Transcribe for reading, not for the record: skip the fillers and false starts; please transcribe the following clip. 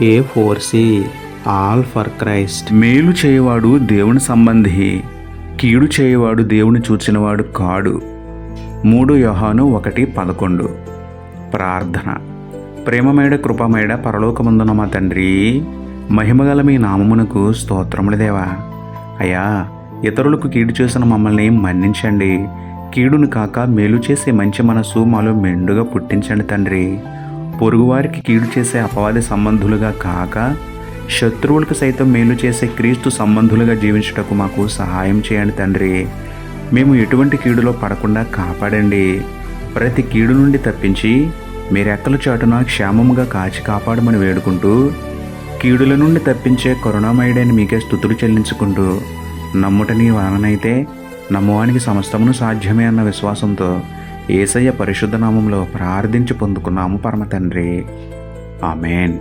A4C all for Christ. మేలు చేయవాడు దేవుని సంబంధి, కీడు చేయవాడు దేవుని చూచినవాడు కాడు. 3 యోహాను 1:11. ప్రార్థన. ప్రేమమేడ కృపమేడ పరలోకమందున మా తండ్రి, మహిమగల మీ నామమునకు స్తోత్రములు దేవా. అయ్యా, ఇతరులకు కీడు చేసిన మమ్మల్ని మన్నించండి. కీడును కాక మేలు చేసే మంచి మనసు మాలో మెండుగా పుట్టించండి తండ్రి. పొరుగువారికి కీడు చేసే అపవాది సంబంధులుగా కాక శత్రువులకు సైతం మేలు చేసే క్రీస్తు సంబంధులుగా జీవించుటకు మాకు సహాయం చేయండి తండ్రి. మేము ఎటువంటి కీడులో పడకుండా కాపాడండి. ప్రతి కీడు నుండి తప్పించి మీ రెక్కల చాటున క్షేమముగా కాచి కాపాడమని వేడుకుంటూ, కీడుల నుండి తప్పించే కరుణామయుడైన మీకే స్తుతులు చెల్లించుకుంటూ, నమ్ముట నీ వలనైతే నమ్మువానికి సమస్తమును సాధ్యమే అన్న విశ్వాసంతో యేసయ్య పరిశుద్ధ నామంలో ప్రార్థించి పొందుకున్నాము పరమ తండ్రి. ఆమేన్.